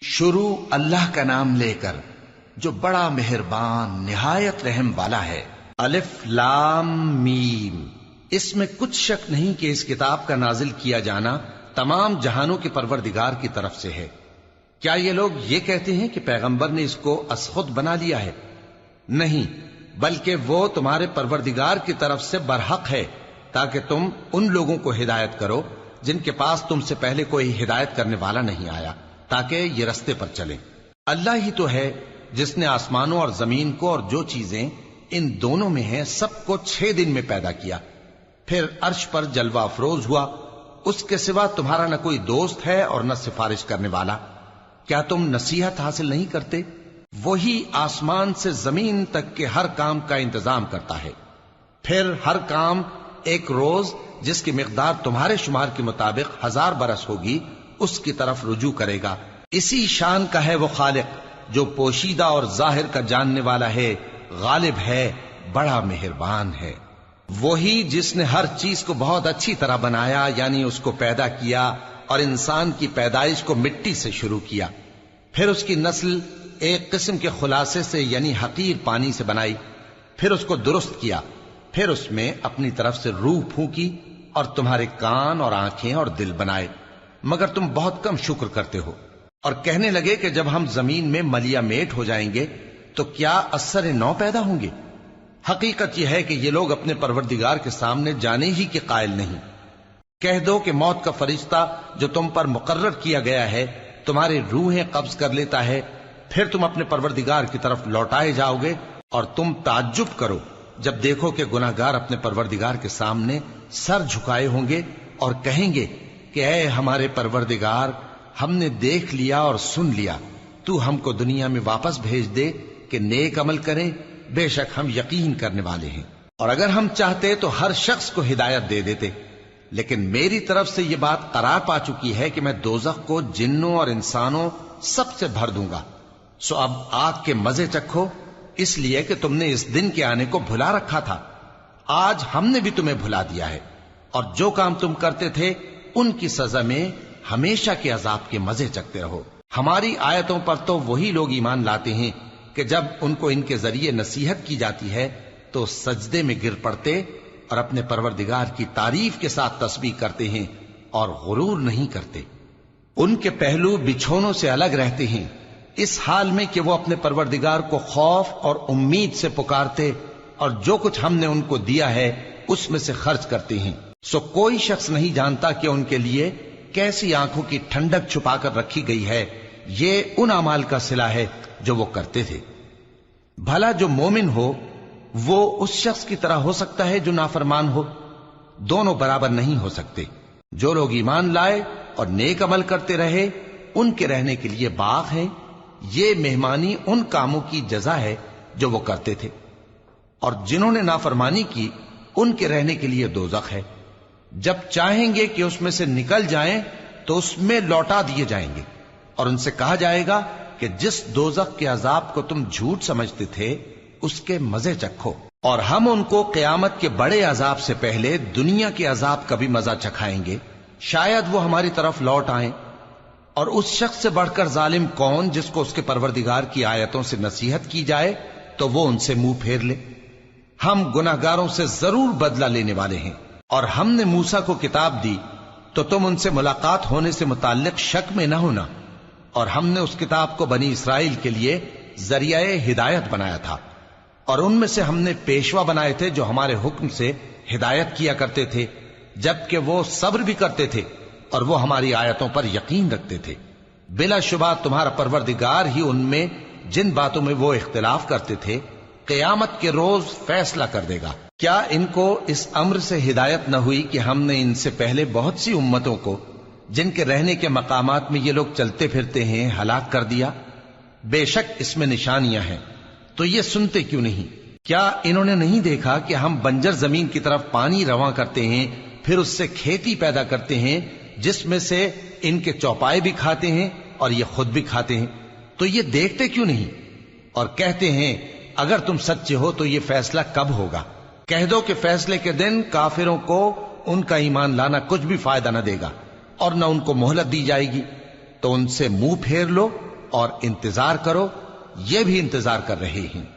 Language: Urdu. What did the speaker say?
شروع اللہ کا نام لے کر جو بڑا مہربان نہایت رحم والا ہے۔ الف لام میم۔ اس میں کچھ شک نہیں کہ اس کتاب کا نازل کیا جانا تمام جہانوں کے پروردگار کی طرف سے ہے۔ کیا یہ لوگ یہ کہتے ہیں کہ پیغمبر نے اس کو از خود بنا لیا ہے؟ نہیں، بلکہ وہ تمہارے پروردگار کی طرف سے برحق ہے، تاکہ تم ان لوگوں کو ہدایت کرو جن کے پاس تم سے پہلے کوئی ہدایت کرنے والا نہیں آیا، تاکہ یہ رستے پر چلیں۔ اللہ ہی تو ہے جس نے آسمانوں اور زمین کو اور جو چیزیں ان دونوں میں ہیں سب کو 6 دن میں پیدا کیا، پھر عرش پر جلوہ افروز ہوا۔ اس کے سوا تمہارا نہ کوئی دوست ہے اور نہ سفارش کرنے والا۔ کیا تم نصیحت حاصل نہیں کرتے؟ وہی آسمان سے زمین تک کے ہر کام کا انتظام کرتا ہے، پھر ہر کام ایک روز جس کی مقدار تمہارے شمار کے مطابق 1000 برس ہوگی اس کی طرف رجوع کرے گا۔ اسی شان کا ہے وہ خالق جو پوشیدہ اور ظاہر کا جاننے والا ہے، غالب ہے، بڑا مہربان ہے۔ وہی جس نے ہر چیز کو بہت اچھی طرح بنایا، یعنی اس کو پیدا کیا اور انسان کی پیدائش کو مٹی سے شروع کیا، پھر اس کی نسل ایک قسم کے خلاصے سے یعنی حقیر پانی سے بنائی، پھر اس کو درست کیا، پھر اس میں اپنی طرف سے روح پھونکی اور تمہارے کان اور آنکھیں اور دل بنائے، مگر تم بہت کم شکر کرتے ہو۔ اور کہنے لگے کہ جب ہم زمین میں ملیا میٹ ہو جائیں گے تو کیا اثر نو پیدا ہوں گے؟ حقیقت یہ ہے کہ یہ لوگ اپنے پروردگار کے سامنے جانے ہی کے قائل نہیں۔ کہہ دو کہ موت کا فرشتہ جو تم پر مقرر کیا گیا ہے تمہاری روحیں قبض کر لیتا ہے، پھر تم اپنے پروردگار کی طرف لوٹائے جاؤ گے، اور تم تعجب کرو جب دیکھو کہ گناہگار اپنے پروردگار کے سامنے سر جھکائے ہوں گے اور کہیں گے کہ اے ہمارے پروردگار، ہم نے دیکھ لیا اور سن لیا، تو ہم کو دنیا میں واپس بھیج دے کہ نیک عمل کریں، بے شک ہم یقین کرنے والے ہیں۔ اور اگر ہم چاہتے تو ہر شخص کو ہدایت دے دیتے، لیکن میری طرف سے یہ بات قرار پا چکی ہے کہ میں دوزخ کو جنوں اور انسانوں سب سے بھر دوں گا، سو اب آگ کے مزے چکھو، اس لیے کہ تم نے اس دن کے آنے کو بھلا رکھا تھا۔ آج ہم نے بھی تمہیں بھلا دیا ہے، اور جو کام تم کرتے تھے ان کی سزا میں ہمیشہ کے عذاب کے مزے چکتے رہو۔ ہماری آیتوں پر تو وہی لوگ ایمان لاتے ہیں کہ جب ان کو ان کے ذریعے نصیحت کی جاتی ہے تو سجدے میں گر پڑتے اور اپنے پروردگار کی تعریف کے ساتھ تسبیح کرتے ہیں اور غرور نہیں کرتے۔ ان کے پہلو بچھونوں سے الگ رہتے ہیں، اس حال میں کہ وہ اپنے پروردگار کو خوف اور امید سے پکارتے اور جو کچھ ہم نے ان کو دیا ہے اس میں سے خرچ کرتے ہیں۔ سو کوئی شخص نہیں جانتا کہ ان کے لیے کیسی آنکھوں کی ٹھنڈک چھپا کر رکھی گئی ہے، یہ ان اعمال کا صلہ ہے جو وہ کرتے تھے۔ بھلا جو مومن ہو وہ اس شخص کی طرح ہو سکتا ہے جو نافرمان ہو؟ دونوں برابر نہیں ہو سکتے۔ جو لوگ ایمان لائے اور نیک عمل کرتے رہے ان کے رہنے کے لیے باغ ہیں، یہ مہمانی ان کاموں کی جزا ہے جو وہ کرتے تھے، اور جنہوں نے نافرمانی کی ان کے رہنے کے لیے دوزخ ہے۔ جب چاہیں گے کہ اس میں سے نکل جائیں تو اس میں لوٹا دیے جائیں گے، اور ان سے کہا جائے گا کہ جس دوزخ کے عذاب کو تم جھوٹ سمجھتے تھے اس کے مزے چکھو، اور ہم ان کو قیامت کے بڑے عذاب سے پہلے دنیا کے عذاب کا بھی مزہ چکھائیں گے، شاید وہ ہماری طرف لوٹ آئیں۔ اور اس شخص سے بڑھ کر ظالم کون جس کو اس کے پروردگار کی آیتوں سے نصیحت کی جائے تو وہ ان سے منہ پھیر لے۔ ہم گناہگاروں سے ضرور بدلہ لینے والے ہیں۔ اور ہم نے موسیٰ کو کتاب دی تو تم ان سے ملاقات ہونے سے متعلق شک میں نہ ہونا، اور ہم نے اس کتاب کو بنی اسرائیل کے لیے ذریعہ ہدایت بنایا تھا، اور ان میں سے ہم نے پیشوا بنائے تھے جو ہمارے حکم سے ہدایت کیا کرتے تھے، جبکہ وہ صبر بھی کرتے تھے اور وہ ہماری آیتوں پر یقین رکھتے تھے۔ بلا شبہ تمہارا پروردگار ہی ان میں جن باتوں میں وہ اختلاف کرتے تھے قیامت کے روز فیصلہ کر دے گا۔ کیا ان کو اس امر سے ہدایت نہ ہوئی کہ ہم نے ان سے پہلے بہت سی امتوں کو جن کے رہنے کے مقامات میں یہ لوگ چلتے پھرتے ہیں ہلاک کر دیا؟ بے شک اس میں نشانیاں ہیں، تو یہ سنتے کیوں نہیں؟ کیا انہوں نے نہیں دیکھا کہ ہم بنجر زمین کی طرف پانی رواں کرتے ہیں، پھر اس سے کھیتی پیدا کرتے ہیں جس میں سے ان کے چوپائے بھی کھاتے ہیں اور یہ خود بھی کھاتے ہیں؟ تو یہ دیکھتے کیوں نہیں؟ اور کہتے ہیں اگر تم سچے ہو تو یہ فیصلہ کب ہوگا؟ کہہ دو کہ فیصلے کے دن کافروں کو ان کا ایمان لانا کچھ بھی فائدہ نہ دے گا اور نہ ان کو مہلت دی جائے گی، تو ان سے منہ پھیر لو اور انتظار کرو، یہ بھی انتظار کر رہے ہیں۔